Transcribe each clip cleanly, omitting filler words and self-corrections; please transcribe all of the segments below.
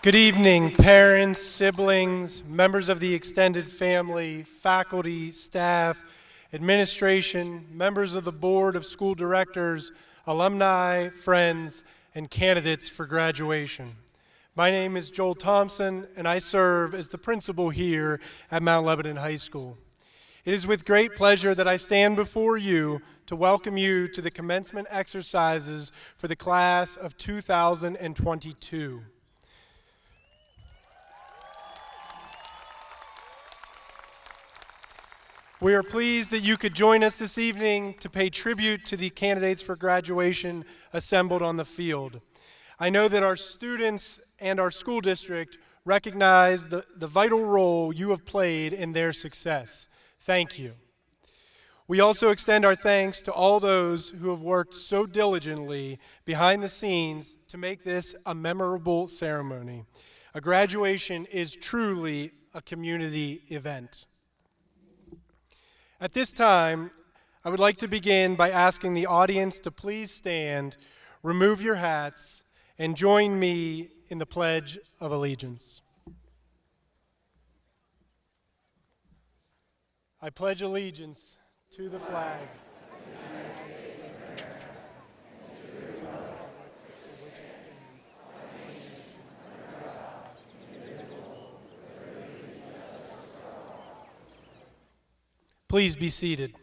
Good evening, parents, siblings, members of the extended family, faculty, staff, administration, members of the board of school directors, alumni, friends, and candidates for graduation. My name is Joel Thompson, and I serve as the principal here at Mount Lebanon High School. It is with great pleasure that I stand before you to welcome you to the commencement exercises for the class of 2022. We are pleased that you could join us this evening to pay tribute to the candidates for graduation assembled on the field. I know that our students and our school district recognize the vital role you have played in their success. Thank you. We also extend our thanks to all those who have worked so diligently behind the scenes to make this a memorable ceremony. A graduation is truly a community event. At this time, I would like to begin by asking the audience to please stand, remove your hats, and join me in the Pledge of Allegiance. I pledge allegiance to the flag of the United States of America and to the republic for which it stands, one nation, under God, indivisible, with liberty and justice for all. Please be seated.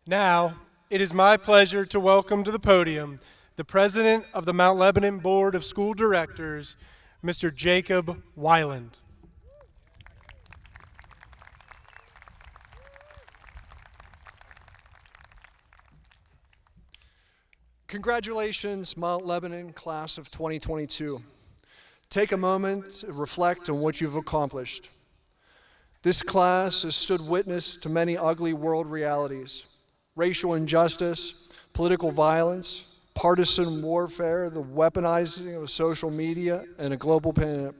Now, it is my pleasure to welcome to the podium the President of the Mount Lebanon Board of School Directors, Mr. Jacob Weiland. Congratulations, Mount Lebanon class of 2022. Take a moment to reflect on what you've accomplished. This class has stood witness to many ugly world realities: racial injustice, political violence, partisan warfare, the weaponizing of social media, and a global pandemic.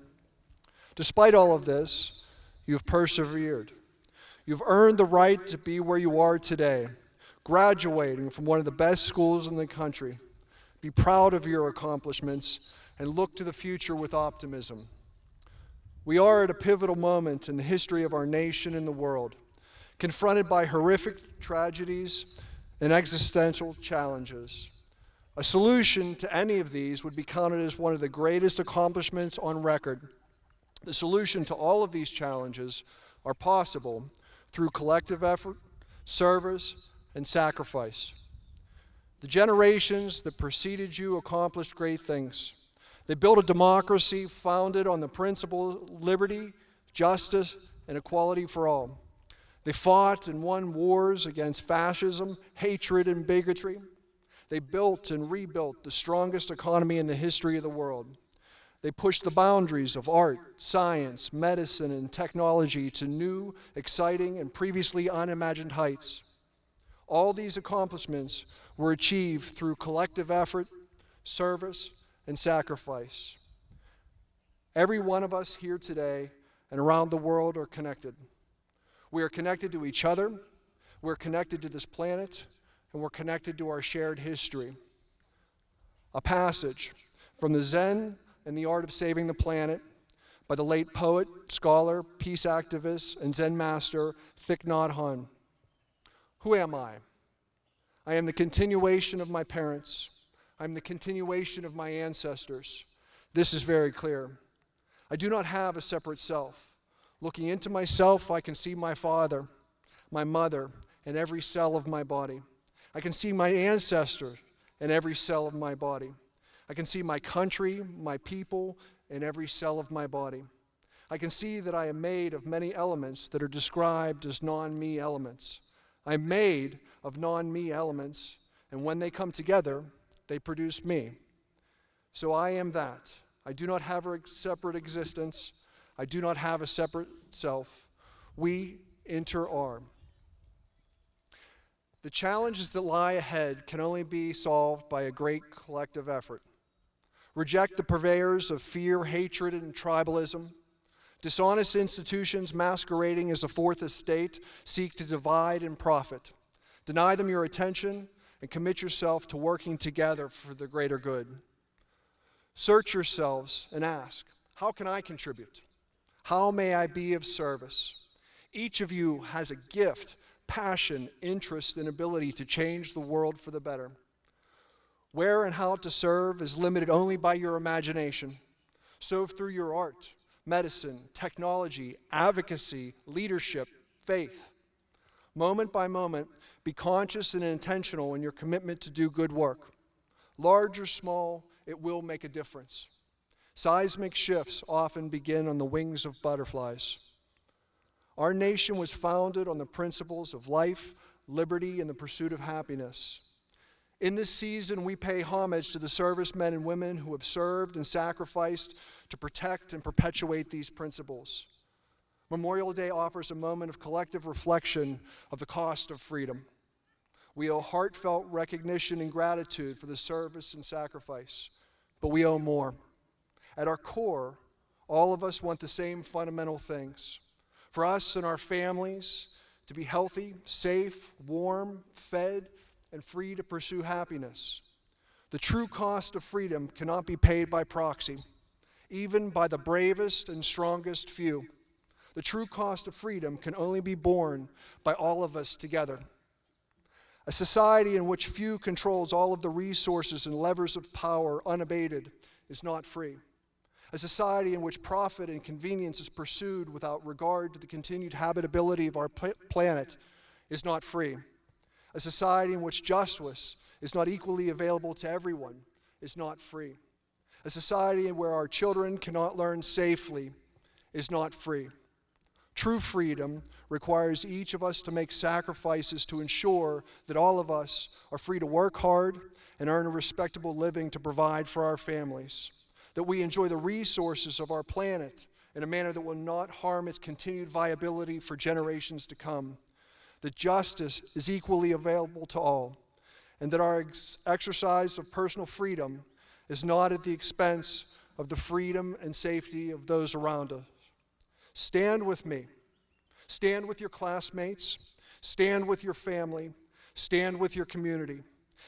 Despite all of this, you've persevered. You've earned the right to be where you are today, graduating from one of the best schools in the country. Be proud of your accomplishments and look to the future with optimism. We are at a pivotal moment in the history of our nation and the world, confronted by horrific tragedies and existential challenges. A solution to any of these would be counted as one of the greatest accomplishments on record. The solution to all of these challenges are possible through collective effort, service, and sacrifice. The generations that preceded you accomplished great things. They built a democracy founded on the principle of liberty, justice, and equality for all. They fought and won wars against fascism, hatred, and bigotry. They built and rebuilt the strongest economy in the history of the world. They pushed the boundaries of art, science, medicine, and technology to new, exciting, and previously unimagined heights. All these accomplishments were achieved through collective effort, service, and sacrifice. Every one of us here today and around the world are connected. We are connected to each other, we're connected to this planet, and we're connected to our shared history. A passage from the Zen and the Art of Saving the Planet by the late poet, scholar, peace activist, and Zen master Thich Nhat Hanh. Who am I? I am the continuation of my parents. I'm the continuation of my ancestors. This is very clear. I do not have a separate self. Looking into myself, I can see my father, my mother, and every cell of my body. I can see my ancestors in every cell of my body. I can see my country, my people, in every cell of my body. I can see that I am made of many elements that are described as non-me elements. I'm made of non-me elements, and when they come together, they produce me. So I am that. I do not have a separate existence. I do not have a separate self. We inter-are. The challenges that lie ahead can only be solved by a great collective effort. Reject the purveyors of fear, hatred, and tribalism. Dishonest institutions masquerading as a fourth estate seek to divide and profit. Deny them your attention and commit yourself to working together for the greater good. Search yourselves and ask, how can I contribute? How may I be of service? Each of you has a gift, passion, interest, and ability to change the world for the better. Where and how to serve is limited only by your imagination. So through your art, medicine, technology, advocacy, leadership, faith. Moment by moment, be conscious and intentional in your commitment to do good work. Large or small, it will make a difference. Seismic shifts often begin on the wings of butterflies. Our nation was founded on the principles of life, liberty, and the pursuit of happiness. In this season, we pay homage to the servicemen and women who have served and sacrificed to protect and perpetuate these principles. Memorial Day offers a moment of collective reflection of the cost of freedom. We owe heartfelt recognition and gratitude for the service and sacrifice, but we owe more. At our core, all of us want the same fundamental things. For us and our families to be healthy, safe, warm, fed, and free to pursue happiness. The true cost of freedom cannot be paid by proxy, even by the bravest and strongest few. The true cost of freedom can only be borne by all of us together. A society in which few controls all of the resources and levers of power unabated is not free. A society in which profit and convenience is pursued without regard to the continued habitability of our planet is not free. A society in which justice is not equally available to everyone is not free. A society where our children cannot learn safely is not free. True freedom requires each of us to make sacrifices to ensure that all of us are free to work hard and earn a respectable living to provide for our families, that we enjoy the resources of our planet in a manner that will not harm its continued viability for generations to come, that justice is equally available to all, and that our exercise of personal freedom is not at the expense of the freedom and safety of those around us. Stand with me. Stand with your classmates. Stand with your family. Stand with your community.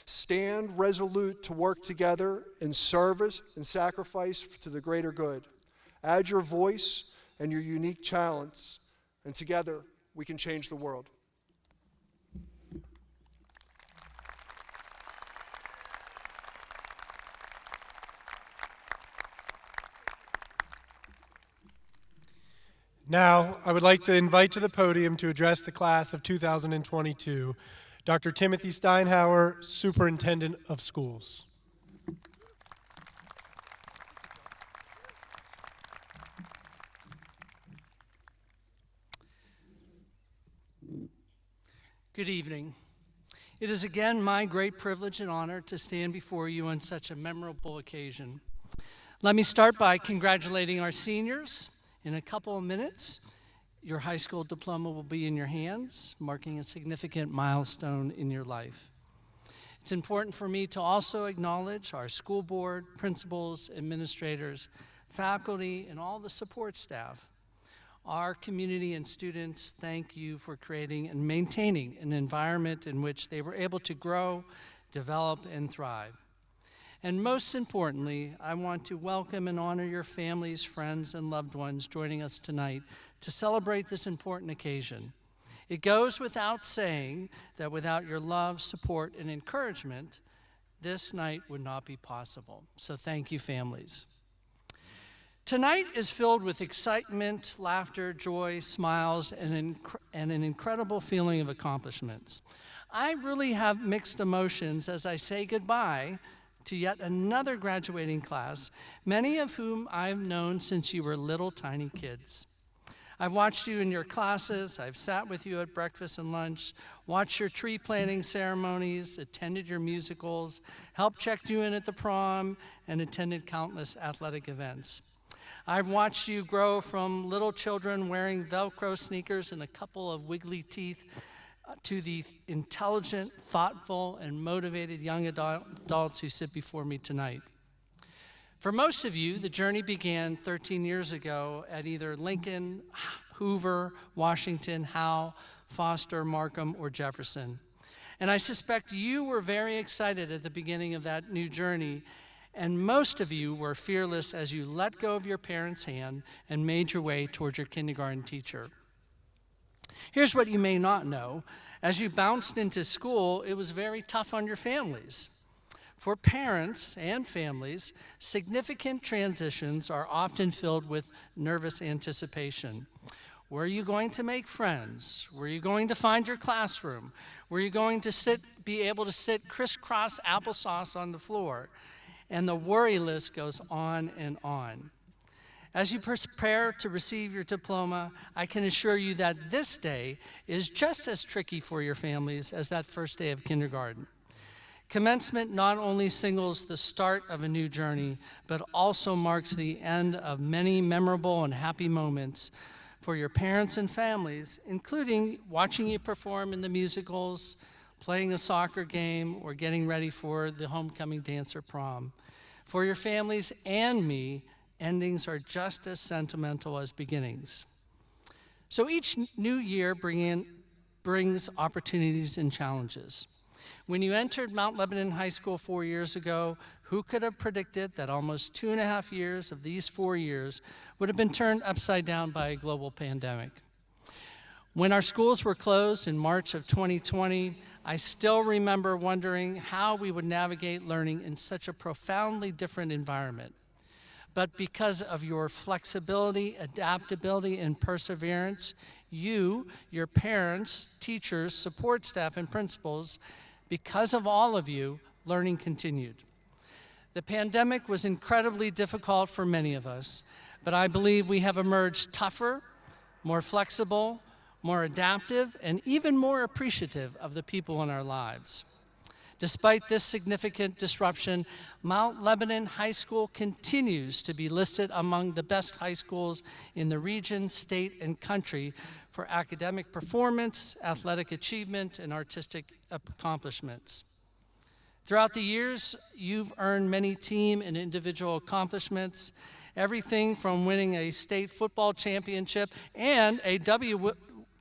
Stand resolute to work together in service and sacrifice to the greater good. Add your voice and your unique talents, and together we can change the world. Now, I would like to invite to the podium to address the class of 2022, Dr. Timothy Steinhauer, Superintendent of Schools. Good evening. It is again my great privilege and honor to stand before you on such a memorable occasion. Let me start by congratulating our seniors. In a couple of minutes, your high school diploma will be in your hands, marking a significant milestone in your life. It's important for me to also acknowledge our school board, principals, administrators, faculty, and all the support staff. Our community and students thank you for creating and maintaining an environment in which they were able to grow, develop, and thrive. And most importantly, I want to welcome and honor your families, friends, and loved ones joining us tonight to celebrate this important occasion. It goes without saying that without your love, support, and encouragement, this night would not be possible. So thank you, families. Tonight is filled with excitement, laughter, joy, smiles, and an incredible feeling of accomplishments. I really have mixed emotions as I say goodbye to yet another graduating class, many of whom I've known since you were little tiny kids. I've watched you in your classes, I've sat with you at breakfast and lunch, watched your tree planting ceremonies, attended your musicals, helped check you in at the prom, and attended countless athletic events. I've watched you grow from little children wearing Velcro sneakers and a couple of wiggly teeth to the intelligent, thoughtful, and motivated young adults who sit before me tonight. For most of you, the journey began 13 years ago at either Lincoln, Hoover, Washington, Howe, Foster, Markham, or Jefferson. And I suspect you were very excited at the beginning of that new journey, and most of you were fearless as you let go of your parents' hand and made your way towards your kindergarten teacher. Here's what you may not know. As you bounced into school, it was very tough on your families. For parents and families, significant transitions are often filled with nervous anticipation. Where are you going to make friends? Where are you going to find your classroom? Where are you going to be able to sit crisscross applesauce on the floor? And the worry list goes on and on. As you prepare to receive your diploma, I can assure you that this day is just as tricky for your families as that first day of kindergarten. Commencement not only signals the start of a new journey, but also marks the end of many memorable and happy moments for your parents and families, including watching you perform in the musicals, playing a soccer game, or getting ready for the homecoming dance or prom. For your families and me, endings are just as sentimental as beginnings. So each new year brings opportunities and challenges. When you entered Mount Lebanon High School 4 years ago, who could have predicted that almost 2.5 years of these 4 years would have been turned upside down by a global pandemic? When our schools were closed in March of 2020, I still remember wondering how we would navigate learning in such a profoundly different environment. But because of your flexibility, adaptability, and perseverance, you, your parents, teachers, support staff, and principals, because of all of you, learning continued. The pandemic was incredibly difficult for many of us, but I believe we have emerged tougher, more flexible, more adaptive, and even more appreciative of the people in our lives. Despite this significant disruption, Mount Lebanon High School continues to be listed among the best high schools in the region, state, and country for academic performance, athletic achievement, and artistic accomplishments. Throughout the years, you've earned many team and individual accomplishments, everything from winning a state football championship and a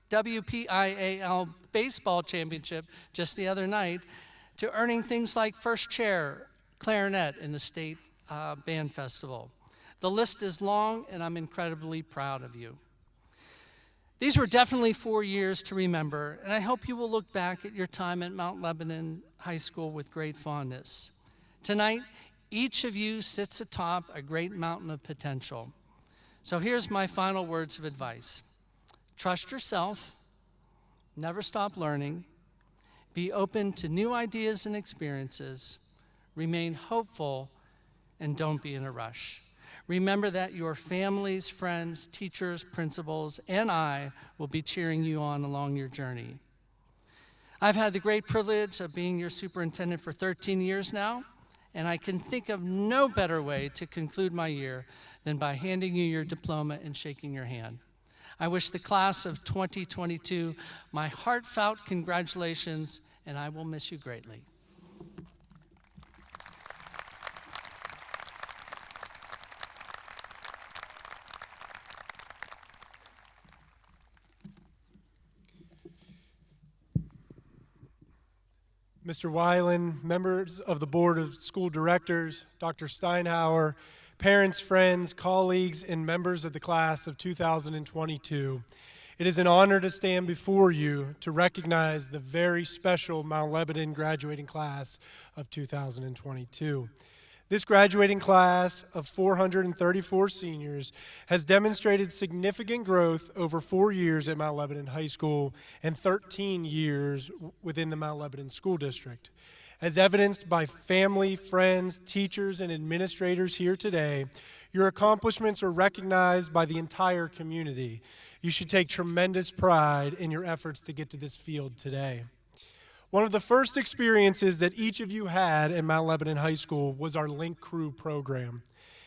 WPIAL baseball championship just the other night, to earning things like first chair clarinet in the state band festival. The list is long, and I'm incredibly proud of you. These were definitely 4 years to remember, and I hope you will look back at your time at Mount Lebanon High School with great fondness. Tonight, each of you sits atop a great mountain of potential. So here's my final words of advice. Trust yourself, never stop learning, be open to new ideas and experiences, remain hopeful, and don't be in a rush. Remember that your families, friends, teachers, principals, and I will be cheering you on along your journey. I've had the great privilege of being your superintendent for 13 years now, and I can think of no better way to conclude my year than by handing you your diploma and shaking your hand. I wish the class of 2022 my heartfelt congratulations, and I will miss you greatly. Mr. Weiland, members of the Board of School Directors, Dr. Steinhauer, parents, friends, colleagues, and members of the class of 2022, it is an honor to stand before you to recognize the very special Mount Lebanon graduating class of 2022. This graduating class of 434 seniors has demonstrated significant growth over 4 years at Mount Lebanon High School and 13 years within the Mount Lebanon School District. As evidenced by family, friends, teachers, and administrators here today, your accomplishments are recognized by the entire community. You should take tremendous pride in your efforts to get to this field today. One of the first experiences that each of you had at Mount Lebanon High School was our Link Crew program.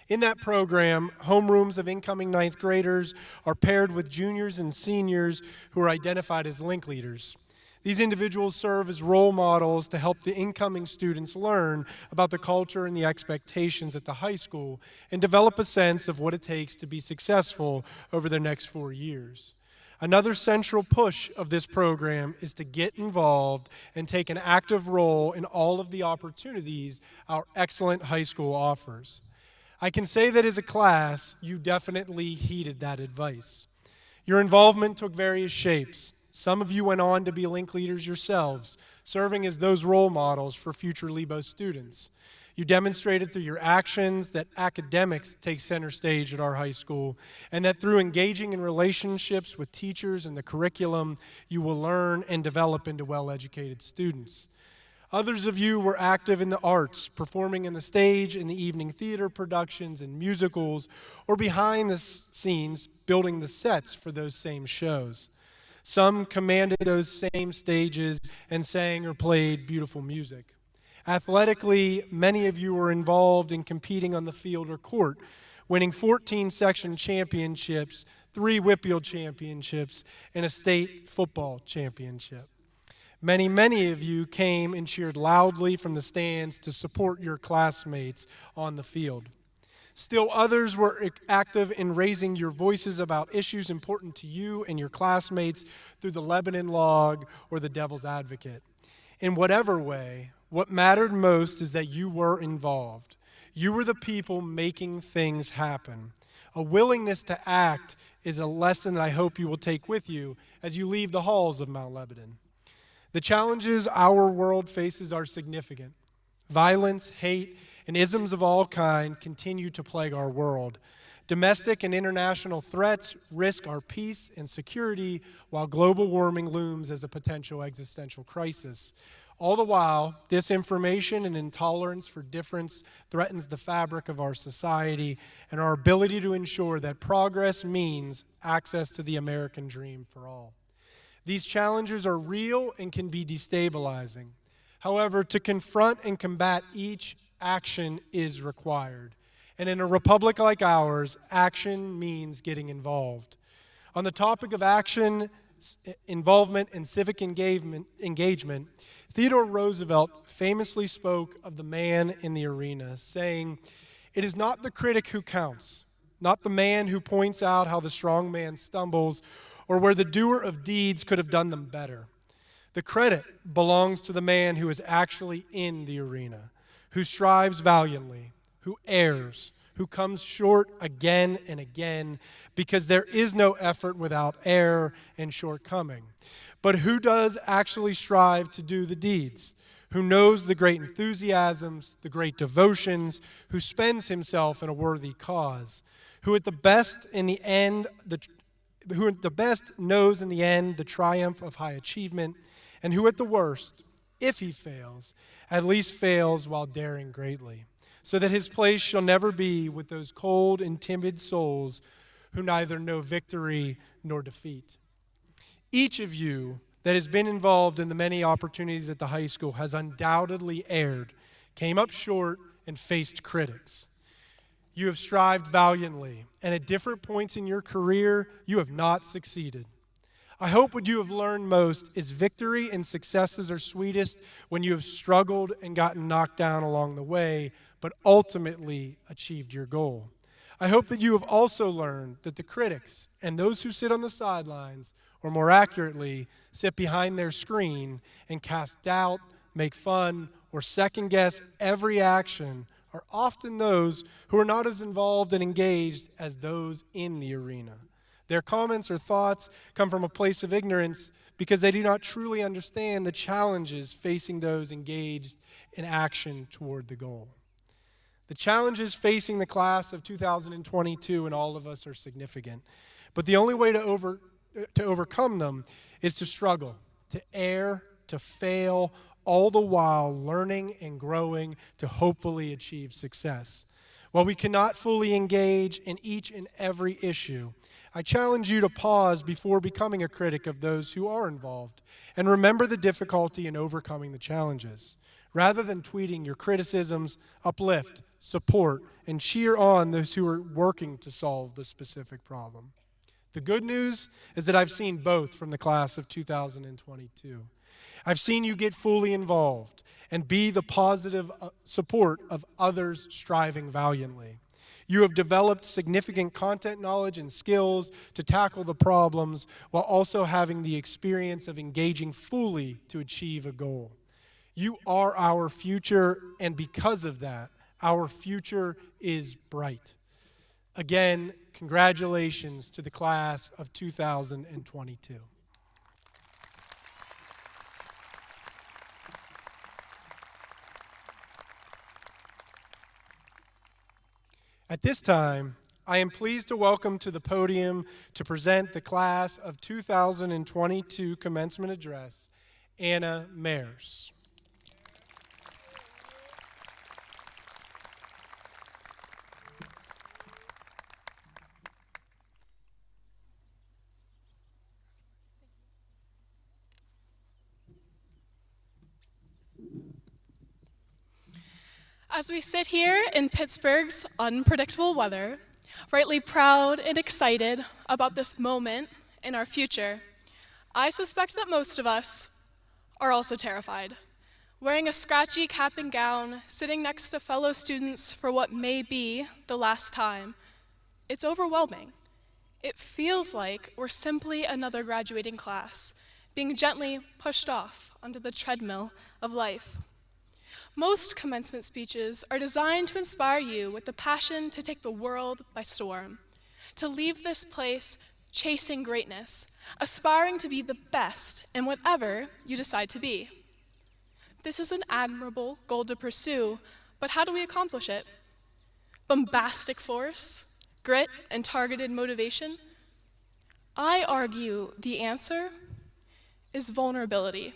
In that program, homerooms of incoming ninth graders are paired with juniors and seniors who are identified as Link leaders. These individuals serve as role models to help the incoming students learn about the culture and the expectations at the high school and develop a sense of what it takes to be successful over the next 4 years. Another central push of this program is to get involved and take an active role in all of the opportunities our excellent high school offers. I can say that as a class, you definitely heeded that advice. Your involvement took various shapes. Some of you went on to be Link leaders yourselves, serving as those role models for future Lebo students. You demonstrated through your actions that academics take center stage at our high school, and that through engaging in relationships with teachers and the curriculum, you will learn and develop into well-educated students. Others of you were active in the arts, performing in the stage, in the evening theater productions and musicals, or behind the scenes, building the sets for those same shows. Some commanded those same stages and sang or played beautiful music. Athletically, many of you were involved in competing on the field or court, winning 14 section championships, 3 Whitfield championships, and a state football championship. Many of you came and cheered loudly from the stands to support your classmates on the field. Still others were active in raising your voices about issues important to you and your classmates through the Lebanon Log or the Devil's Advocate. In whatever way, what mattered most is that you were involved. You were the people making things happen. A willingness to act is a lesson that I hope you will take with you as you leave the halls of Mount Lebanon. The challenges our world faces are significant. Violence, hate, and isms of all kinds continue to plague our world. Domestic and international threats risk our peace and security, while global warming looms as a potential existential crisis. All the while, disinformation and intolerance for difference threatens the fabric of our society and our ability to ensure that progress means access to the American dream for all. These challenges are real and can be destabilizing. However, to confront and combat each, action is required. And in a republic like ours, action means getting involved. On the topic of action, involvement, and civic engagement, Theodore Roosevelt famously spoke of the man in the arena, saying, "It is not the critic who counts, not the man who points out how the strong man stumbles or where the doer of deeds could have done them better. The credit belongs to the man who is actually in the arena, who strives valiantly, who errs, who comes short again and again, because there is no effort without error and shortcoming. But who does actually strive to do the deeds, who knows the great enthusiasms, the great devotions, who spends himself in a worthy cause, who at the best knows in the end the triumph of high achievement, and who at the worst, if he fails, at least fails while daring greatly, so that his place shall never be with those cold and timid souls who neither know victory nor defeat." Each of you that has been involved in the many opportunities at the high school has undoubtedly erred, came up short, and faced critics. You have strived valiantly, and at different points in your career, you have not succeeded. I hope what you have learned most is victory and successes are sweetest when you have struggled and gotten knocked down along the way, but ultimately achieved your goal. I hope that you have also learned that the critics and those who sit on the sidelines, or more accurately, sit behind their screen and cast doubt, make fun, or second-guess every action are often those who are not as involved and engaged as those in the arena. Their comments or thoughts come from a place of ignorance because they do not truly understand the challenges facing those engaged in action toward the goal. The challenges facing the class of 2022 and all of us are significant, but the only way to overcome them is to struggle, to err, to fail, all the while learning and growing to hopefully achieve success. While we cannot fully engage in each and every issue, I challenge you to pause before becoming a critic of those who are involved and remember the difficulty in overcoming the challenges. Rather than tweeting your criticisms, uplift, support, and cheer on those who are working to solve the specific problem. The good news is that I've seen both from the class of 2022. I've seen you get fully involved and be the positive support of others striving valiantly. You have developed significant content knowledge and skills to tackle the problems while also having the experience of engaging fully to achieve a goal. You are our future, and because of that, our future is bright. Again, congratulations to the class of 2022. At this time, I am pleased to welcome to the podium to present the class of 2022 commencement address, Anna Mayers. As we sit here in Pittsburgh's unpredictable weather, rightly proud and excited about this moment in our future, I suspect that most of us are also terrified. Wearing a scratchy cap and gown, sitting next to fellow students for what may be the last time, it's overwhelming. It feels like we're simply another graduating class, being gently pushed off onto the treadmill of life. Most commencement speeches are designed to inspire you with the passion to take the world by storm, to leave this place chasing greatness, aspiring to be the best in whatever you decide to be. This is an admirable goal to pursue, but how do we accomplish it? Bombastic force, grit, and targeted motivation? I argue the answer is vulnerability.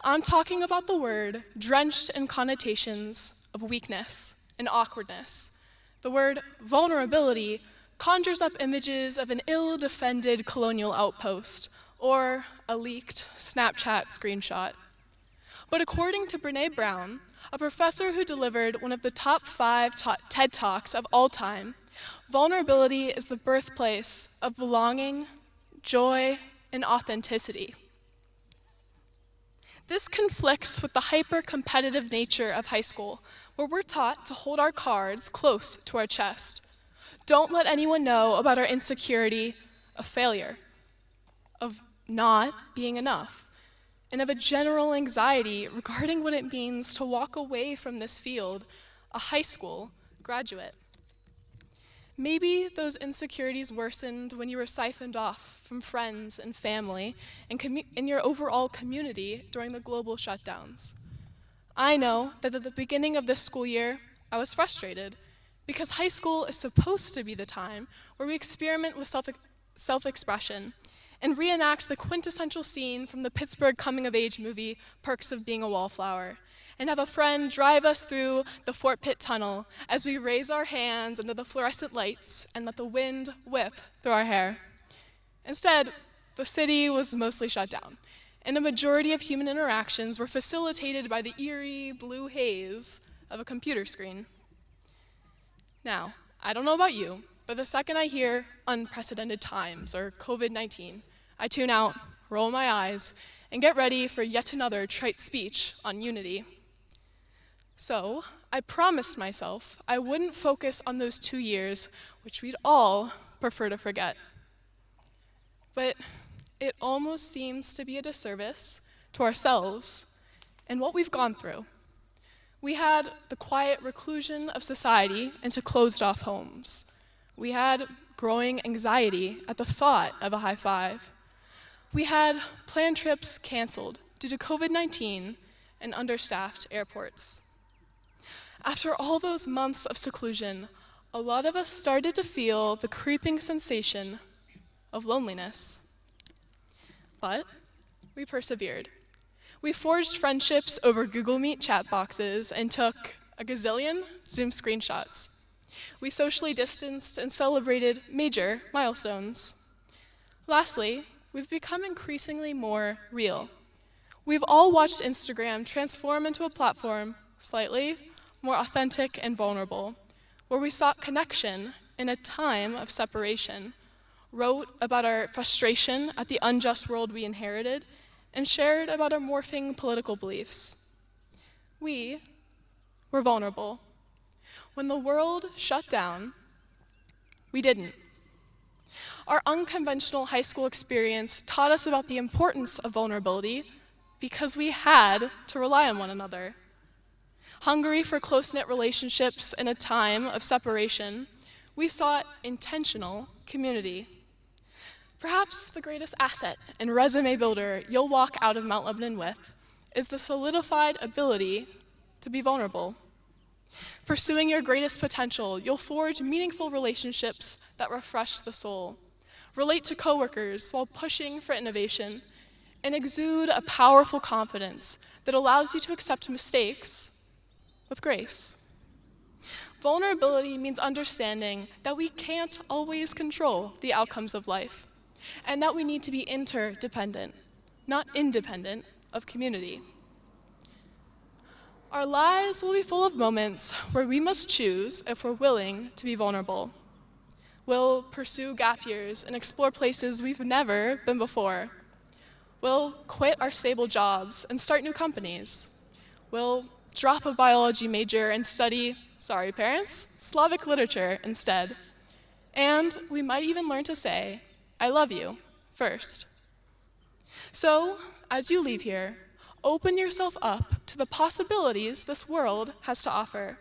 I'm talking about the word drenched in connotations of weakness and awkwardness. The word vulnerability conjures up images of an ill-defended colonial outpost or a leaked Snapchat screenshot. But according to Brené Brown, a professor who delivered one of the top 5 TED Talks of all time, vulnerability is the birthplace of belonging, joy, and authenticity. This conflicts with the hyper-competitive nature of high school, where we're taught to hold our cards close to our chest. Don't let anyone know about our insecurity of failure, of not being enough, and of a general anxiety regarding what it means to walk away from this field, a high school graduate. Maybe those insecurities worsened when you were siphoned off from friends and family and in your overall community during the global shutdowns. I know that at the beginning of this school year, I was frustrated because high school is supposed to be the time where we experiment with self-expression and reenact the quintessential scene from the Pittsburgh coming-of-age movie, Perks of Being a Wallflower, and have a friend drive us through the Fort Pitt Tunnel as we raise our hands under the fluorescent lights and let the wind whip through our hair. Instead, the city was mostly shut down, and a majority of human interactions were facilitated by the eerie blue haze of a computer screen. Now, I don't know about you, but the second I hear unprecedented times or COVID-19, I tune out, roll my eyes, and get ready for yet another trite speech on unity. So, I promised myself I wouldn't focus on those 2 years, which we'd all prefer to forget. But it almost seems to be a disservice to ourselves and what we've gone through. We had the quiet reclusion of society into closed-off homes. We had growing anxiety at the thought of a high five. We had planned trips canceled due to COVID-19 and understaffed airports. After all those months of seclusion, a lot of us started to feel the creeping sensation of loneliness. But we persevered. We forged friendships over Google Meet chat boxes and took a gazillion Zoom screenshots. We socially distanced and celebrated major milestones. Lastly, we've become increasingly more real. We've all watched Instagram transform into a platform slightly more authentic and vulnerable, where we sought connection in a time of separation, wrote about our frustration at the unjust world we inherited, and shared about our morphing political beliefs. We were vulnerable. When the world shut down, we didn't. Our unconventional high school experience taught us about the importance of vulnerability because we had to rely on one another. Hungry for close-knit relationships in a time of separation, we sought intentional community. Perhaps the greatest asset and resume builder you'll walk out of Mount Lebanon with is the solidified ability to be vulnerable. Pursuing your greatest potential, you'll forge meaningful relationships that refresh the soul, relate to coworkers while pushing for innovation, and exude a powerful confidence that allows you to accept mistakes with grace. Vulnerability means understanding that we can't always control the outcomes of life, and that we need to be interdependent, not independent, of community. Our lives will be full of moments where we must choose if we're willing to be vulnerable. We'll pursue gap years and explore places we've never been before. We'll quit our stable jobs and start new companies. We'll drop a biology major and study, sorry parents, Slavic literature instead. And we might even learn to say, I love you, first. So, as you leave here, open yourself up to the possibilities this world has to offer.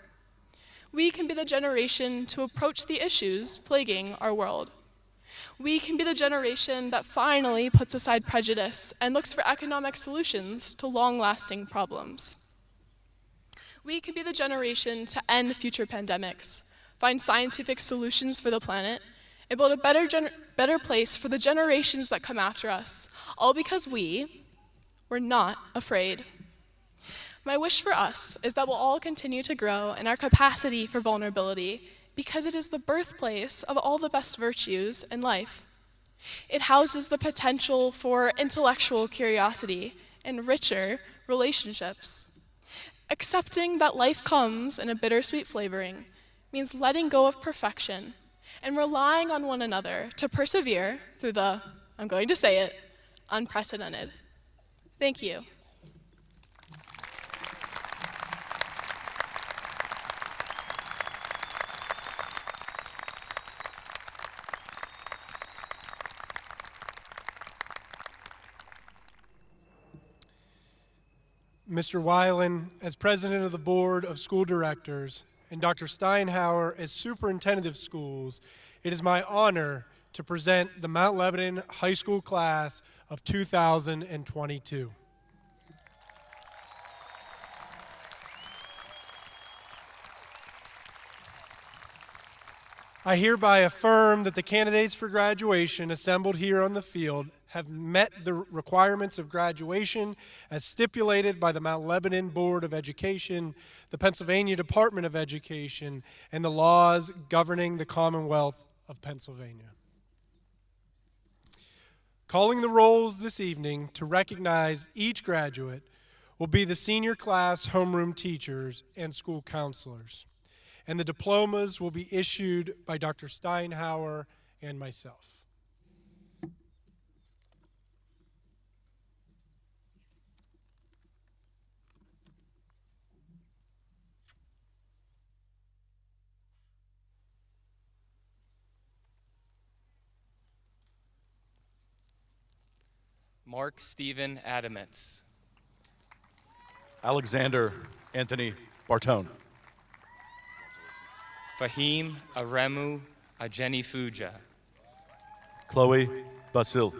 We can be the generation to approach the issues plaguing our world. We can be the generation that finally puts aside prejudice and looks for economic solutions to long-lasting problems. We can be the generation to end future pandemics, find scientific solutions for the planet, and build a better place for the generations that come after us, all because we're not afraid. My wish for us is that we'll all continue to grow in our capacity for vulnerability because it is the birthplace of all the best virtues in life. It houses the potential for intellectual curiosity and richer relationships. Accepting that life comes in a bittersweet flavoring means letting go of perfection and relying on one another to persevere through the, I'm going to say it, unprecedented. Thank you. Mr. Weiland, as president of the Board of School Directors, and Dr. Steinhauer as superintendent of schools, it is my honor to present the Mount Lebanon High School class of 2022. I hereby affirm that the candidates for graduation assembled here on the field have met the requirements of graduation as stipulated by the Mount Lebanon Board of Education, the Pennsylvania Department of Education, and the laws governing the Commonwealth of Pennsylvania. Calling the rolls this evening to recognize each graduate will be the senior class homeroom teachers and school counselors, and the diplomas will be issued by Dr. Steinhauer and myself. Mark Stephen Adamantz. Alexander Anthony Bartone. Fahim Aremu Ajenifuja. Chloe Basil.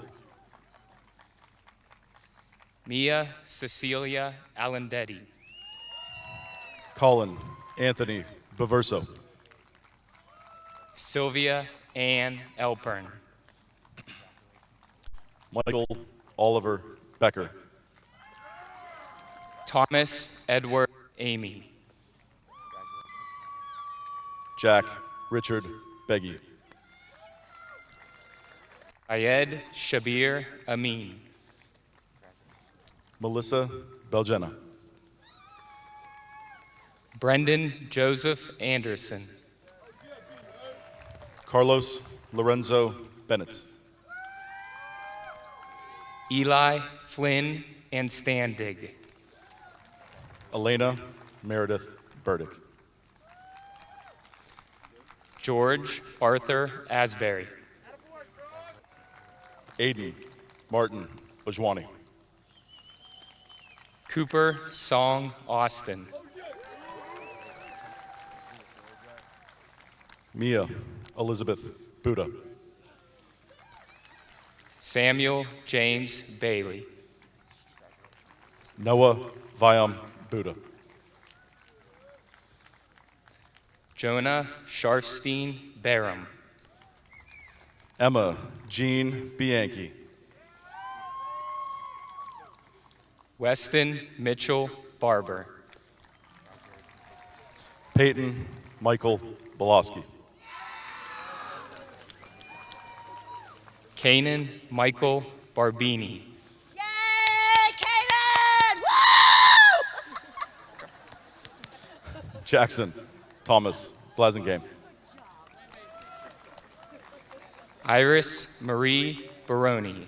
Mia Cecilia Alandetti. Colin Anthony Baverso. Sylvia Ann Elpern. Michael Oliver Becker. Thomas Edward Amy. Jack Richard Beggy. Ayed Shabir Amin. Melissa Belgena. Brendan Joseph Anderson. Carlos Lorenzo Bennett. Eli Flynn and Standig. Elena Meredith Burdick. George Arthur Asbury. Aiden Martin Ojwani. Cooper Song Austin. Mia Elizabeth Buddha. Samuel James Bailey. Noah Vyam Buddha. Jonah Sharfstein Barham. Emma Jean Bianchi. Weston Mitchell Barber. Peyton Michael Boloski. Kanan Michael Barbini. Yay, Kaden! Woo! Jackson Thomas Blasingame. Iris Marie Baroni.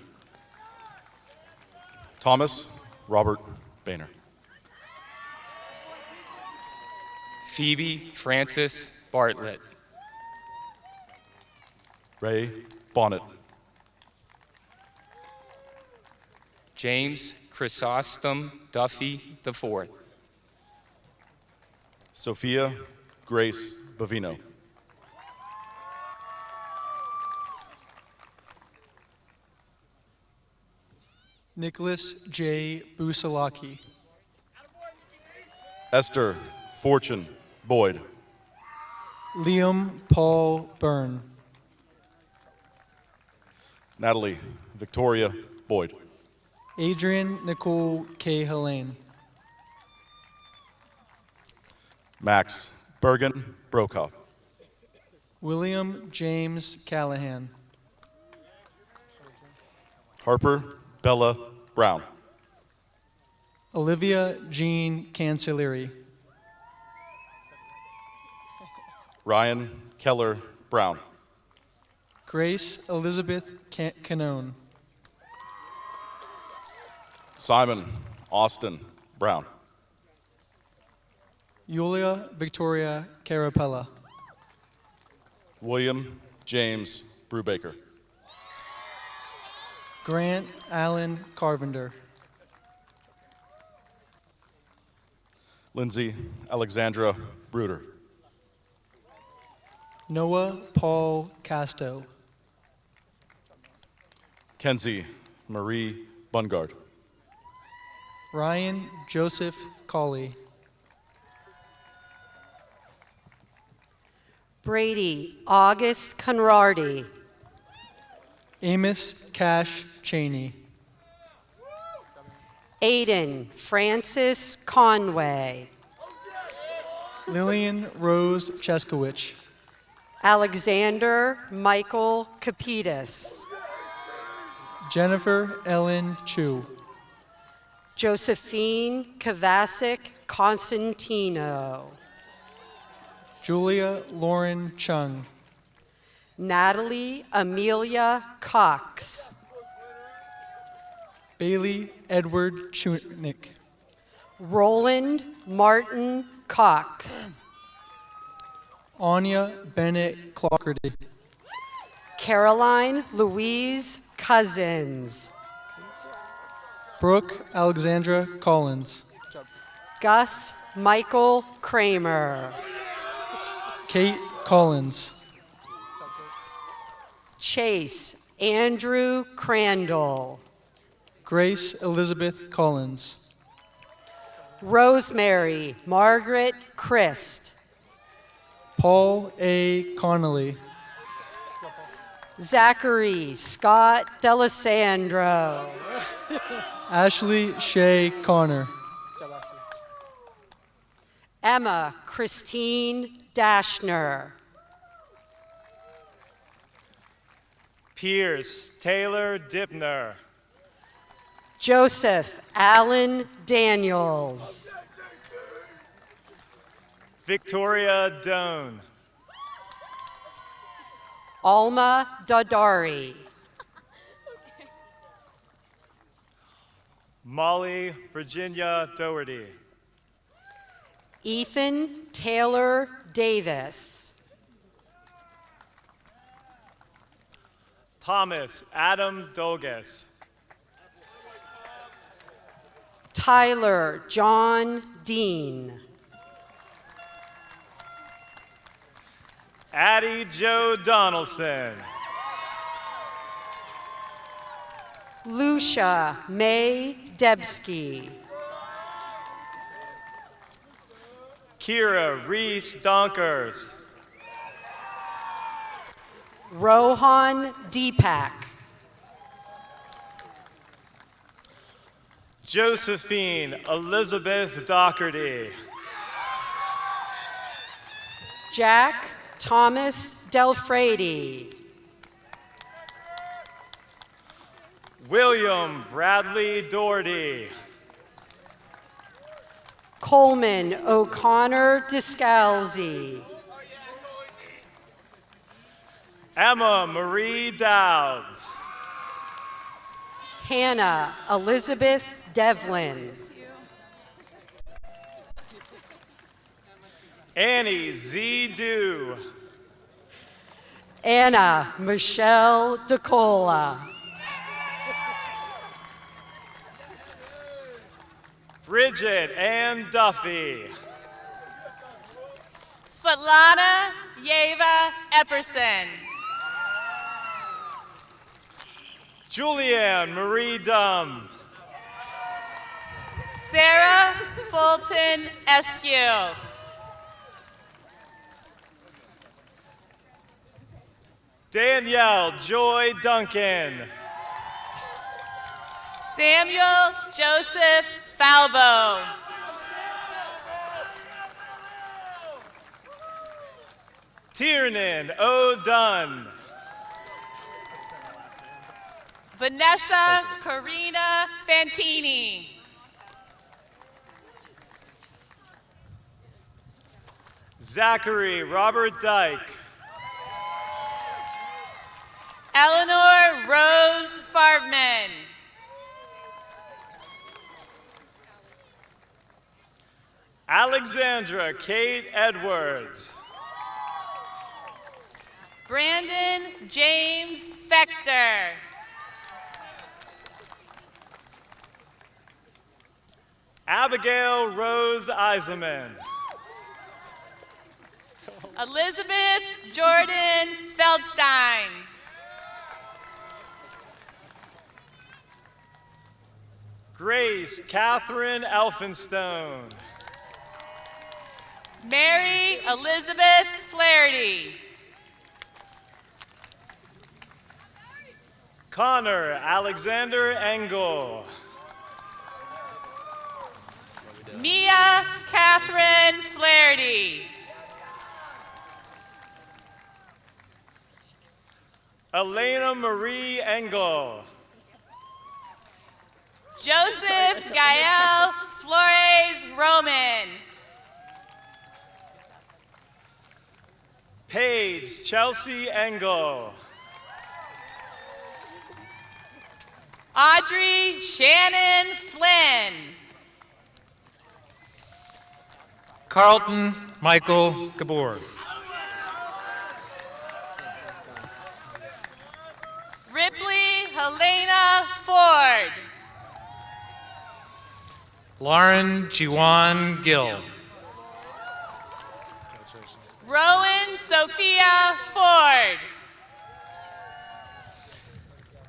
Thomas Robert Boehner. Phoebe Francis Bartlett. Ray Bonnet. James Chrysostom Duffy IV. Sophia Grace Bavino. Nicholas J. Busalaki. Esther Fortune Boyd. Liam Paul Byrne. Natalie Victoria Boyd. Adrian Nicole K. Helene. Max Bergen Brokaw. William James Callahan. Harper Bella Brown. Olivia Jean Cancellieri. Ryan Keller Brown. Grace Elizabeth Canone. Simon Austin Brown. Yulia Victoria Carapella. William James Brubaker. Grant Allen Carpenter. Lindsay Alexandra Bruder. Noah Paul Casto. Kenzie Marie Bungard. Ryan Joseph Colley. Brady August Conrarty. Amos Cash Cheney. Aiden Francis Conway. Lillian Rose Cheskowich. Alexander Michael Capitas. Jennifer Ellen Chu. Josephine Kavasic Constantino. Julia Lauren Chung. Natalie Amelia Cox. Bailey Edward Chunick. Roland Martin Cox. Anya Bennett Clockerty. Caroline Louise Cousins. Brooke Alexandra Collins. Gus Michael Kramer. Kate Collins. Chase Andrew Crandall. Grace Elizabeth Collins. Rosemary Margaret Christ. Paul A. Connolly. Zachary Scott Delisandro. Ashley Shea Connor. Emma Christine Dashner. Pierce Taylor Dipner. Joseph Allen Daniels. Victoria Doan. Alma Dadari. Molly Virginia Doherty. Ethan Taylor Davis. Thomas Adam Dolgus. Tyler John Dean. Addie Joe Donaldson. Lucia May Debsky. Kira Reese Donkers. Rohan Deepak. Josephine Elizabeth Doherty. Jack Thomas Delfrady. William Bradley Doherty. Coleman O'Connor Discalzi. Emma Marie Dowds. Hannah Elizabeth Devlin. Annie Z. Dew. Anna Michelle DeCola. Bridget Ann Duffy. Svetlana Yeva Epperson. Julianne Marie Dum. Sarah Fulton Eskew. Danielle Joy Duncan. Samuel Joseph Falbo. Tiernan O. Dunn. Vanessa Karina Fantini. Zachary Robert Dyke. Eleanor Rose Farbman. Alexandra Kate Edwards. Brandon James Fector. Abigail Rose Eisenman. Elizabeth Jordan Feldstein. Grace Catherine Elphinstone. Mary Elizabeth Flaherty. Connor Alexander Engel. Mia Catherine Flaherty. Elena Marie Engel. Joseph Gael Flores Roman. Paige Chelsea Engel. Audrey Shannon Flynn. Carlton Michael Gabor. Ripley Helena Ford. Lauren Jiwan Gill. Rowan Sophia Ford.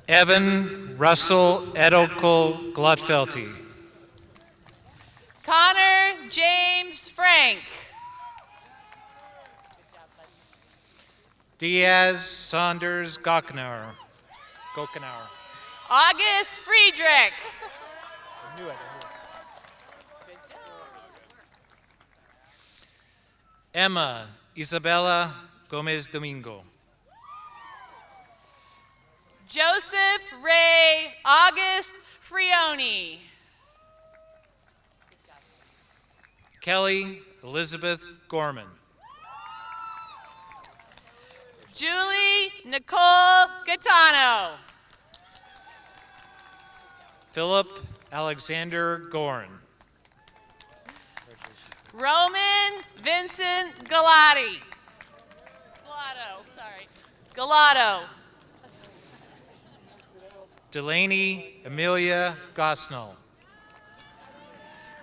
Evan Russell Edelkel Glotfelty. Connor James Frank. Diaz Saunders Goknauer. August Friedrich. Emma Isabella Gomez Domingo. Joseph Ray August Frioni. Kelly Elizabeth Gorman. Julie Nicole Gaetano. Philip Alexander Gorn. Roman Vincent Galati. Galato, sorry. Galato. Delaney Amelia Gosnell.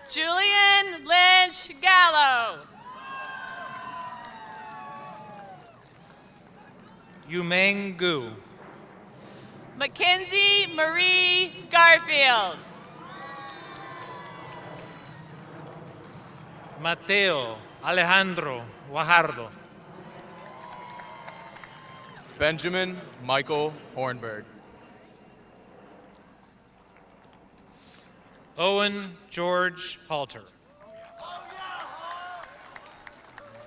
Julian Lynch Gallo. Yumeng Gu. Mackenzie Marie Garfield. Mateo Alejandro Guajardo. Benjamin Michael Hornberg. Owen George Halter.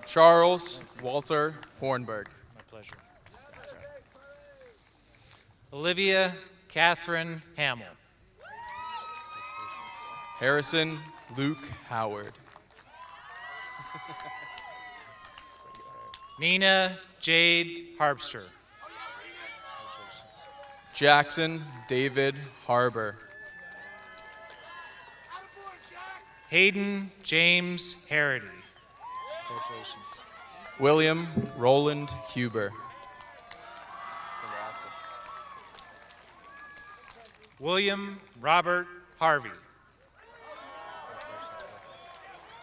Charles Walter Hornberg. My pleasure. Olivia Catherine Hamill. Harrison Luke Howard. Nina Jade Harpster. Jackson David Harbor. Hayden James Harity. William Roland Huber. William Robert Harvey.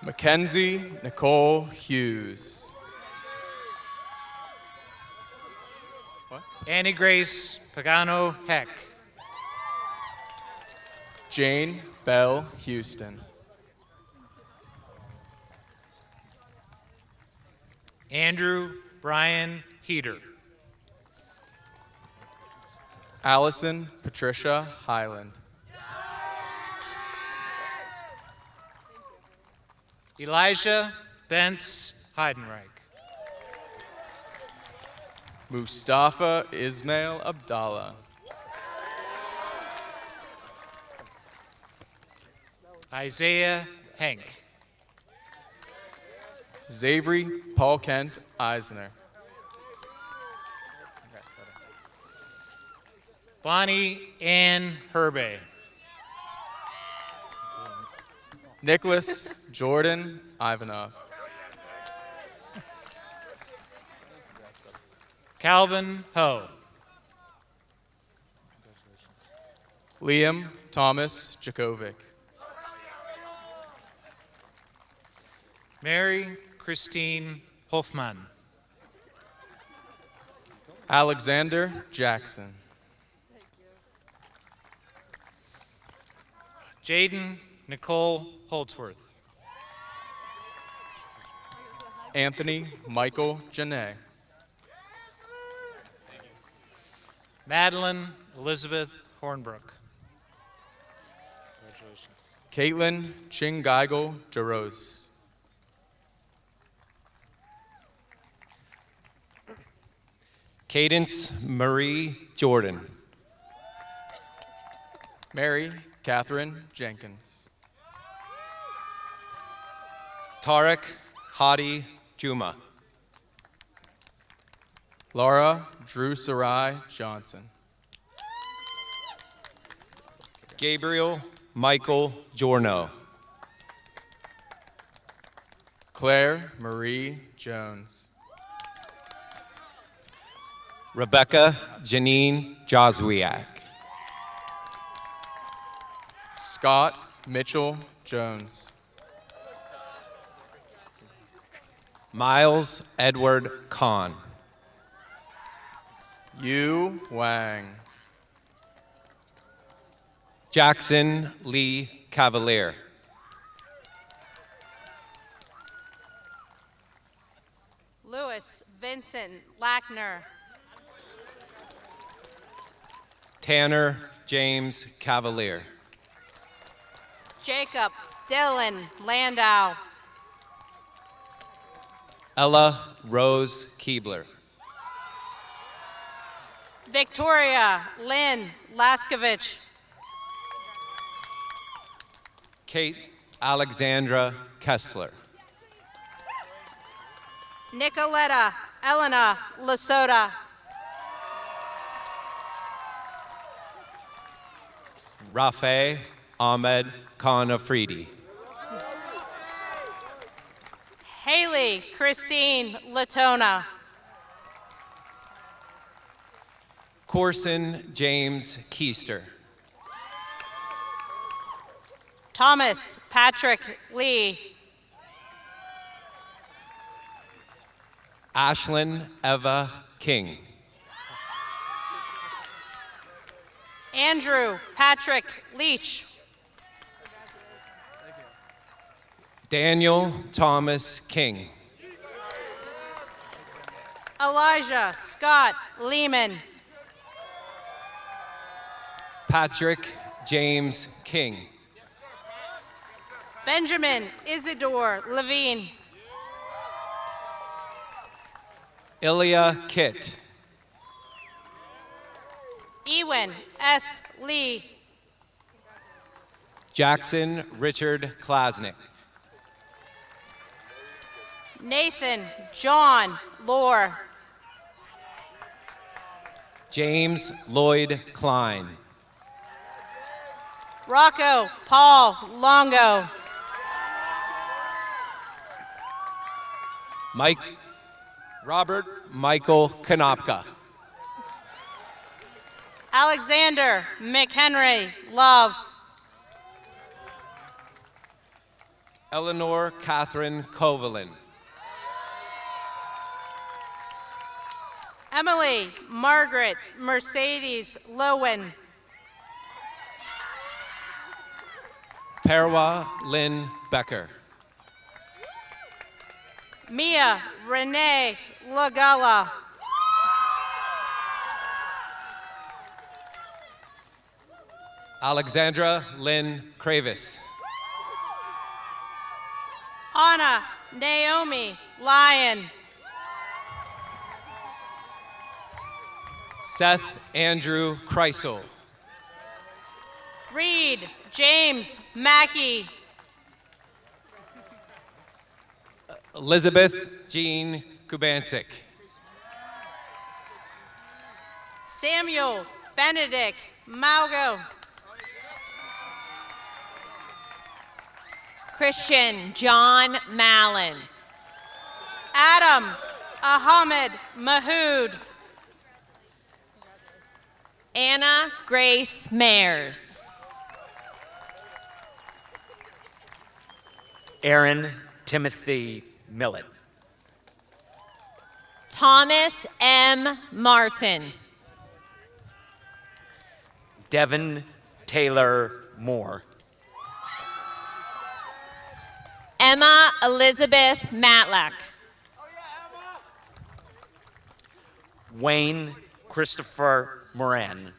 Mackenzie Nicole Hughes. Annie Grace Pagano Heck. Jane Bell Houston. Andrew Brian Heater. Allison Patricia Highland. Elijah Bentz Heidenreich. Mustafa Ismail Abdallah. Isaiah Henk. Xavery Paul Kent Eisner. Bonnie Ann Herbe. Nicholas Jordan Ivanov. Calvin Ho. Liam Thomas Jakovic. Mary Christine Hoffman. Alexander Jackson. Jaden Nicole Holdsworth. Anthony Michael Janae. Madeline Elizabeth Hornbrook. Caitlin Chingeigel Jaros. Cadence Marie Jordan. Mary Catherine Jenkins. Tarek Hadi Juma. Laura Drew Sarai Johnson. Gabriel Michael Jorno. Claire Marie Jones. Rebecca Janine Joswiak. Scott Mitchell Jones. Miles Edward Kahn. Yu Wang. Jackson Lee Cavalier. Lewis Vincent Lackner. Tanner James Cavalier. Jacob Dylan Landau. Ella Rose Keebler. Victoria Lynn Laskovich. Kate Alexandra Kessler. Nicoletta Elena Lasota. Rafe Ahmed Khan Afridi. Haley Christine Latona. Corson James Keister. Thomas Patrick Lee. Ashlyn Eva King. Andrew Patrick Leach. Daniel Thomas King. Elijah Scott Lehman. Patrick James King. Benjamin Isidore Levine. Ilya Kitt. Ewan S. Lee. Jackson Richard Klasnick. Nathan John Lohr. James Lloyd Klein. Rocco Paul Longo. Robert Michael Konopka. Alexander McHenry Love. Eleanor Catherine Kovalin. Emily Margaret Mercedes Lowen. Perwa Lynn Becker. Mia Renee Lagala. Alexandra Lynn Kravis. Anna Naomi Lyon. Seth Andrew Kreisel. Reed James Mackey. Elizabeth Jean Kubansik. Samuel Benedict Maugo. Christian John Mallon. Adam Ahmed Mahood. Anna Grace Mayers. Aaron Timothy Millet. Thomas M. Martin. Devin Taylor Moore. Emma Elizabeth Matlack. Wayne Christopher Moran.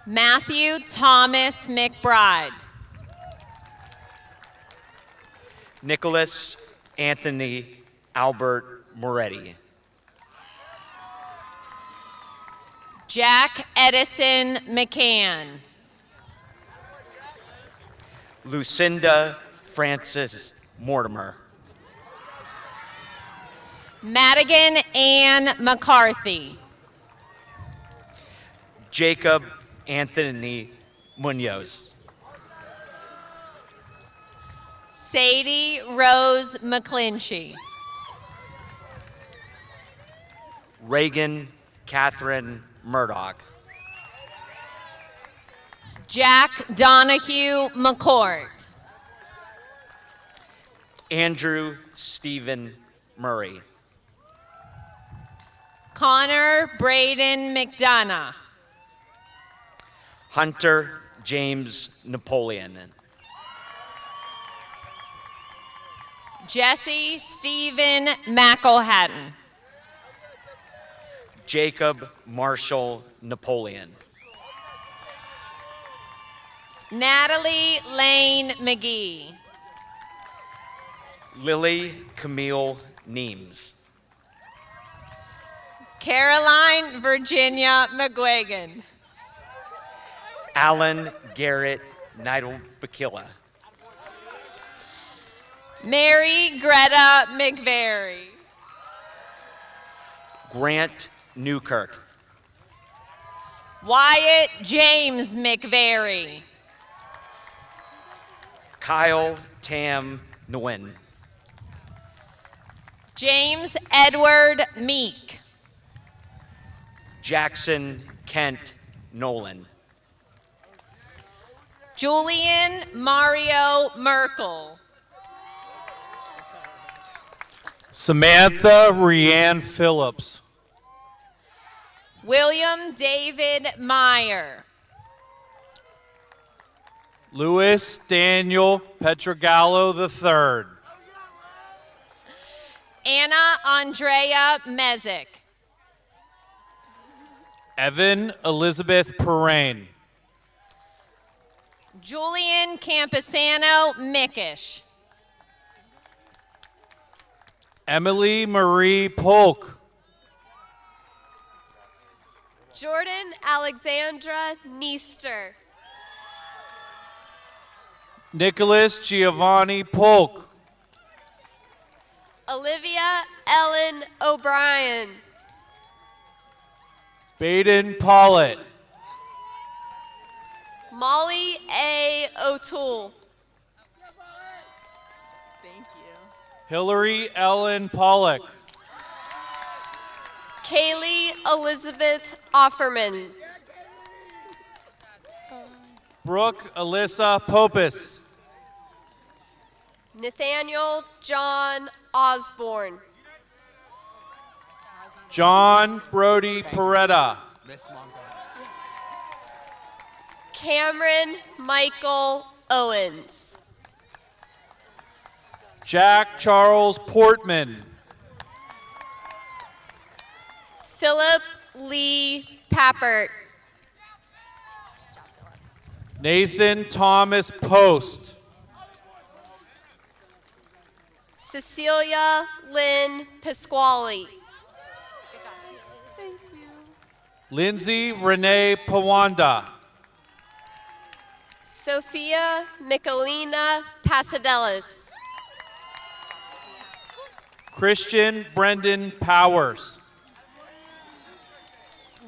Matthew Thomas McBride. Nicholas Anthony Albert Moretti. Jack Edison McCann. Lucinda Francis Mortimer. Madigan Ann McCarthy. Jacob Anthony Munoz. Sadie Rose McClinchy. Reagan Catherine Murdoch. Jack Donahue McCourt. Andrew Stephen Murray. Connor Braden McDonough. Hunter James Napoleon. Jesse Stephen McElhatton. Jacob Marshall Napoleon. Natalie Lane McGee. Lily Camille Neems. Caroline Virginia McGuigan. Alan Garrett Neidl-Bakilla. Mary Greta McVary. Grant Newkirk. Wyatt James McVary. Kyle Tam Nguyen. James Edward Meek. Jackson Kent Nolan. Julian Mario Merkel. Samantha Rianne Phillips. William David Meyer. Louis Daniel Petrogallo III. Anna Andrea Mezek. Evan Elizabeth Perrine. Julian Camposano Mickish. Emily Marie Polk. Jordan Alexandra Neester. Nicholas Giovanni Polk. Olivia Ellen O'Brien. Baden Pollitt. Molly A. O'Toole. Hillary Ellen Pollock. Kaylee Elizabeth Offerman. Brooke Alyssa Popus. Nathaniel John Osborne. John Brody Peretta. Cameron Michael Owens. Jack Charles Portman. Philip Lee Pappert. Nathan Thomas Post. Cecilia Lynn Pasquale. Lindsay Renee Pawanda. Sophia Michelina Pasadelis. Christian Brendan Powers.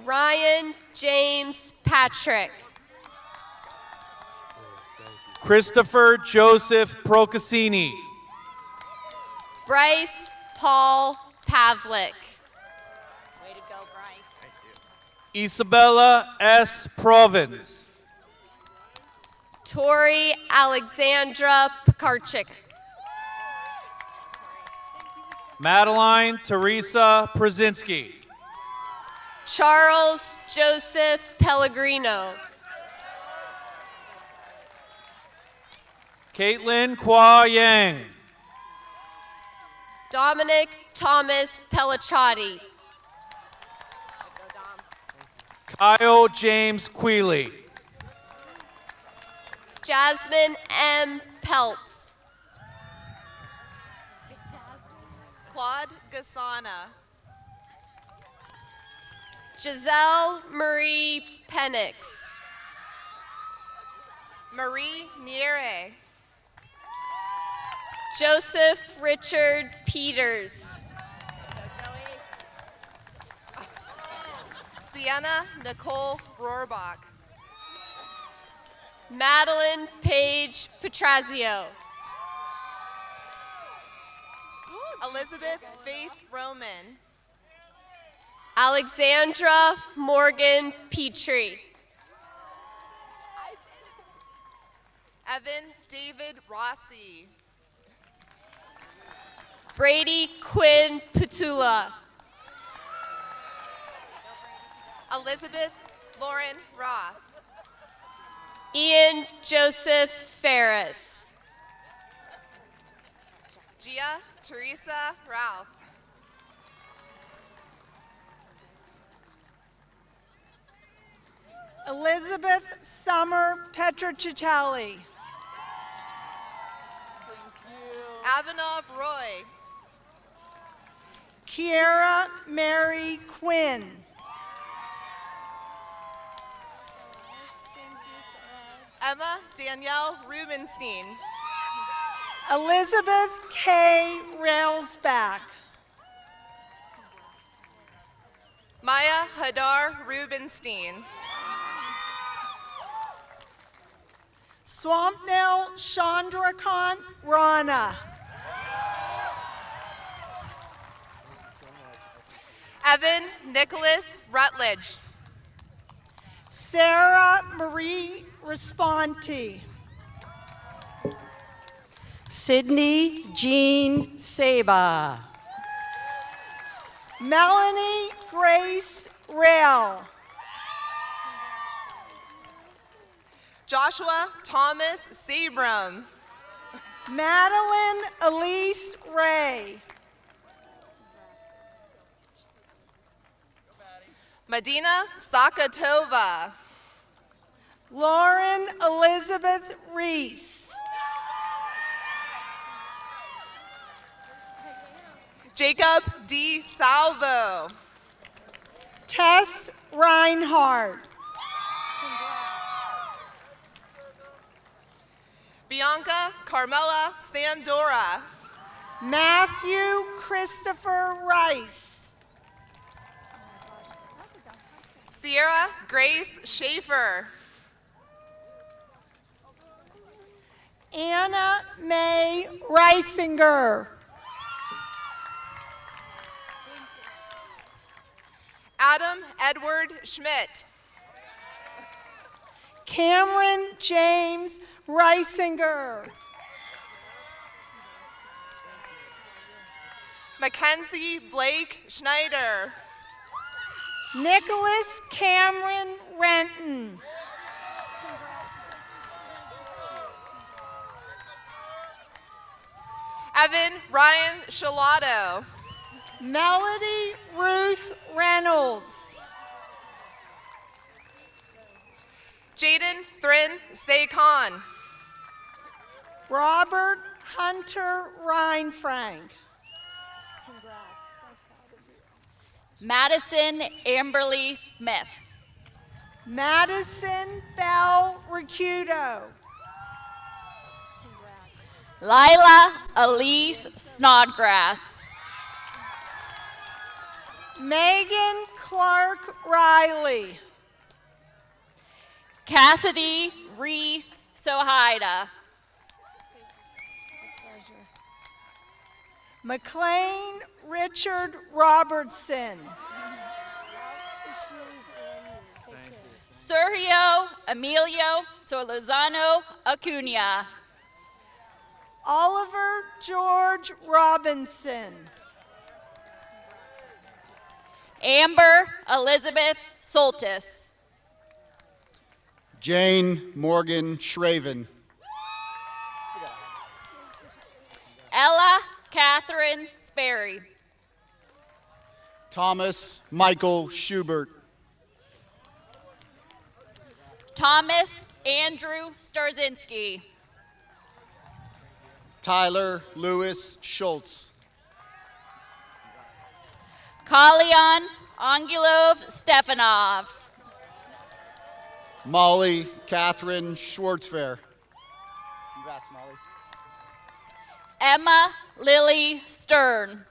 Ryan James Patrick. Christopher Joseph Procassini. Bryce Paul Pavlik. Way to go, Bryce. Isabella S. Provins. Tori Alexandra Pekarchik. Madeline Teresa Przinski. Charles Joseph Pellegrino. Caitlin Kwa Yang. Dominic Thomas Pellicciati. Kyle James Queeley. Jasmine M. Peltz. Claude Gasana. Giselle Marie Penix. Marie Niere. Joseph Richard Peters. Sienna Nicole Rohrbach. Madeline Paige Petrazio. Elizabeth Faith Roman. Alexandra Morgan Petrie. Evan David Rossi. Brady Quinn Petula. Elizabeth Lauren Roth. Ian Joseph Ferris. Gia Teresa Ralph. Elizabeth Summer Petrocicali. Avanov Roy. Kiera Mary Quinn. Emma Danielle Rubenstein. Elizabeth K. Railsback. Maya Hadar Rubenstein. Swampnell Chandrakant Rana. Evan Nicholas Rutledge. Sarah Marie Responti. Sydney Jean Saba. Melanie Grace Rail. Joshua Thomas Sebrum. Madeline Elise Ray. Medina Sakatova. Lauren Elizabeth Reese. Jacob D. Salvo. Tess Reinhardt. Bianca Carmela Sandora. Matthew Christopher Rice. Sierra Grace Schaefer. Anna Mae Reisinger. Adam Edward Schmidt. Cameron James Reisinger. Mackenzie Blake Schneider. Nicholas Cameron Renton. Evan Ryan Shalato. Melody Ruth Reynolds. Jaden Thrin Saycon. Robert Hunter Reinfrank. Madison Amberly Smith. Madison Bell Recudo. Lila Elise Snodgrass. Megan Clark Riley. Cassidy Reese Sohaida. McLean Richard Robertson. Sergio Emilio Solozano Acuna. Oliver George Robinson. Amber Elizabeth Soltis. Jane Morgan Shraven. Ella Catherine Sperry. Thomas Michael Schubert. Thomas Andrew Starzinski. Tyler Lewis Schultz. Kalyan Angulov Stefanov. Molly Catherine Schwartzfair. Congrats, Molly. Emma Lily Stern.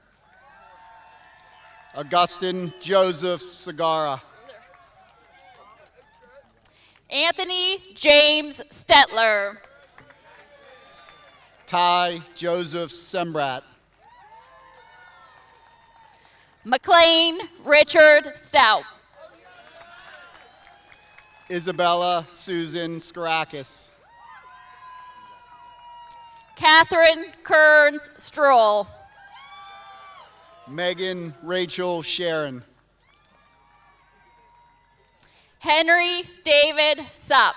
Augustin Joseph Segara. Anthony James Stetler. Ty Joseph Sembrat. McLean Richard Stout. Isabella Susan Skarakis. Catherine Kearns Stroll. Megan Rachel Sharon. Henry David Supp.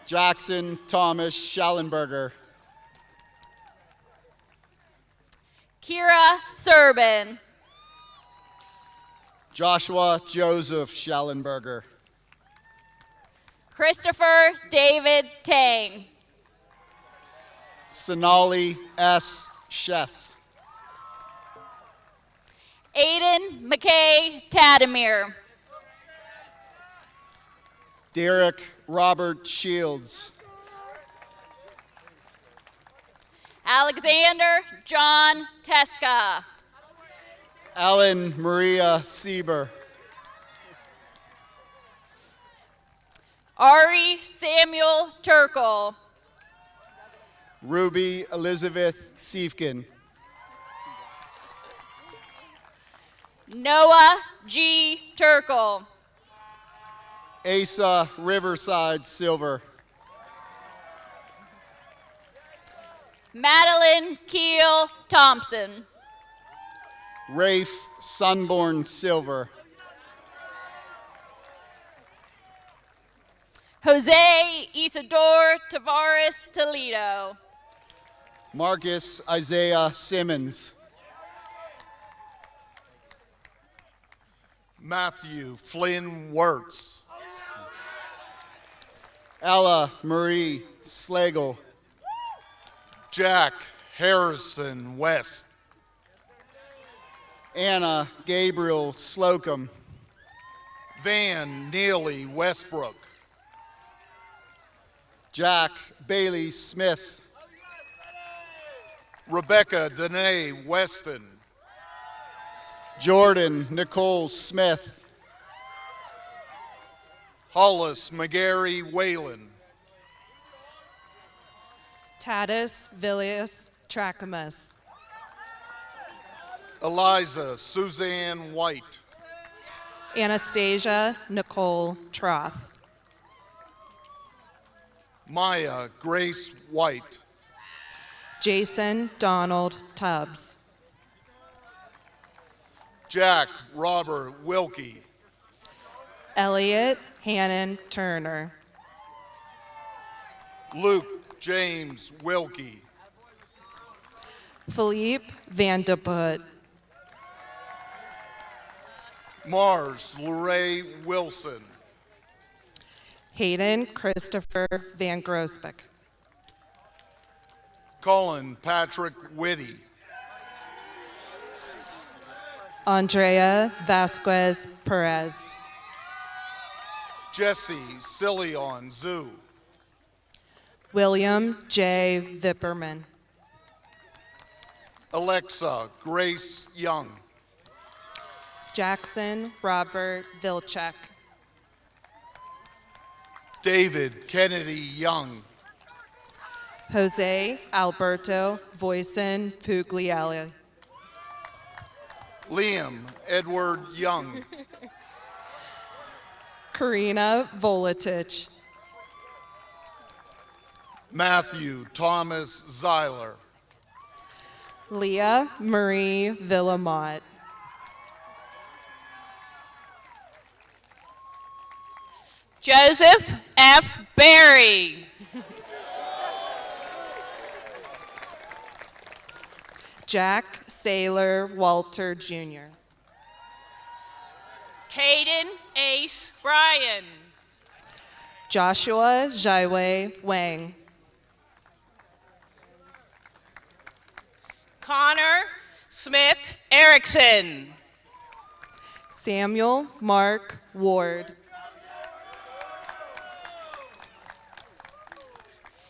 Jackson Thomas Schallenberger. Kira Serbin. Joshua Joseph Schallenberger. Christopher David Tang. Sonali S. Sheth. Aiden McKay Tadamir. Derek Robert Shields. Alexander John Teska. Ellen Maria Sieber. Ari Samuel Turkle. Ruby Elizabeth Siefkin. Noah G. Turkle. Asa Riverside Silver. Madeline Keel Thompson. Rafe Sunborn Silver. Jose Isidore Tavares Toledo. Marcus Isaiah Simmons. Matthew Flynn Wirtz. Ella Marie Slagle. Jack Harrison West. Anna Gabriel Slocum. Van Neely Westbrook. Jack Bailey Smith. Rebecca Danae Weston. Jordan Nicole Smith. Hollis McGarry Whalen. Tatis Villius Trachamus. Eliza Suzanne White. Anastasia Nicole Troth. Maya Grace White. Jason Donald Tubbs. Jack Robert Wilkie. Elliot Hannon Turner. Luke James Wilkie. Philippe Vandeput. Mars Luray Wilson. Hayden Christopher Van Grosbeck. Colin Patrick Whitty. Andrea Vasquez Perez. Jesse Silion Zoo. William J. Vipperman. Alexa Grace Young. Jackson Robert Vilchek. David Kennedy Young. Jose Alberto Voisin Puglielli. Liam Edward Young. Karina Volatich. Matthew Thomas Zeiler. Leah Marie Villamont. Joseph F. Berry. Jack Saylor Walter Jr. Caden Ace Bryan. Joshua Jaiwei Wang. Connor Smith Erickson. Samuel Mark Ward.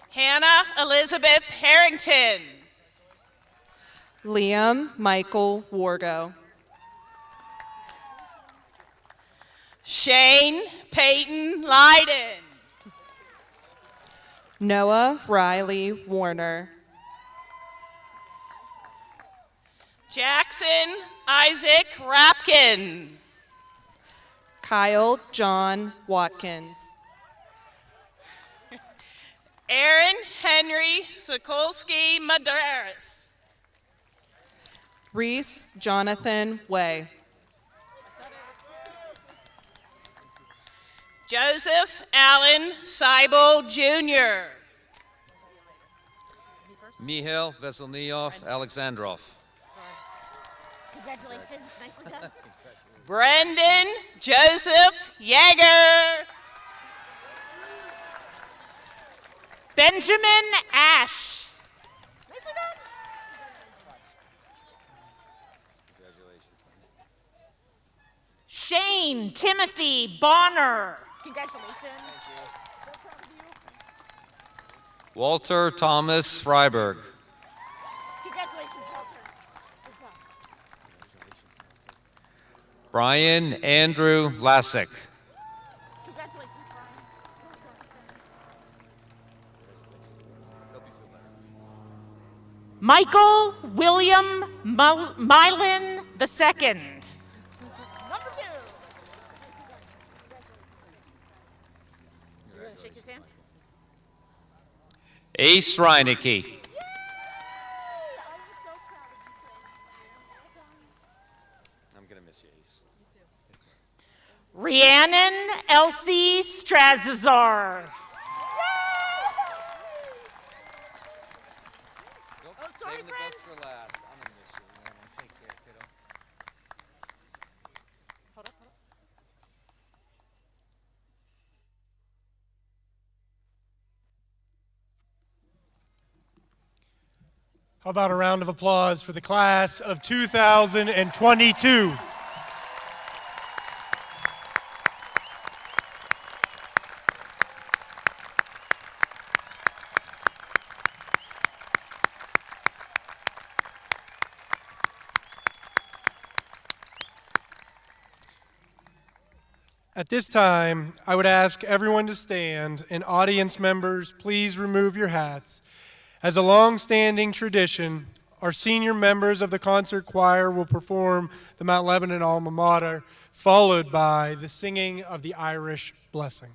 Hannah Elizabeth Harrington. Liam Michael Wargo. Shane Peyton Lyden. Noah Riley Warner. Jackson Isaac Rapkin. Kyle John Watkins. Aaron Henry Sokolsky Madaris. Reese Jonathan Way. Joseph Allen Seibel Jr. Mihail Veselnyov Alexandrov. Congratulations. Nicely done. Brendan Joseph Yeager. Benjamin Ash. Nicely done. Shane Timothy Bonner. Congratulations. Walter Thomas Freiberg. Congratulations, Walter. Brian Andrew Lassick. Congratulations, Brian. Michael William Mylan II. Shake his hand. Ace Reinecke. I'm going to miss you, Ace. Rhiannon Elsie Strazazar. Saving the best for last. I'm going to miss you, Rhiannon. Take care, kiddo. How about a round of applause for the class of 2022? At this time, I would ask everyone to stand, and audience members, please remove your hats. As a long-standing tradition, our senior members of the concert choir will perform the Mount Lebanon alma mater, followed by the singing of the Irish blessing.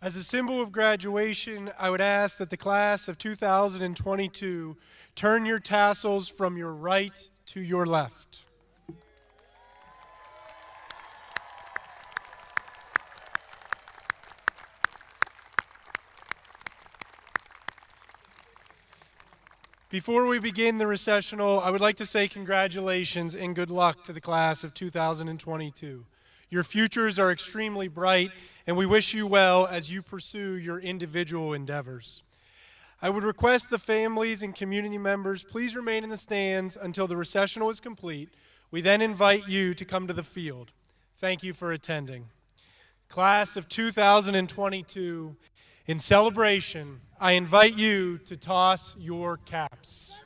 As a symbol of graduation, I would ask that the class of 2022 turn your tassels from your right to your left. Before we begin the recessional, I would like to say congratulations and good luck to the class of 2022. Your futures are extremely bright, and we wish you well as you pursue your individual endeavors. I would request the families and community members please remain in the stands until the recessional is complete. We then invite you to come to the field. Thank you for attending. Class of 2022, in celebration, I invite you to toss your caps.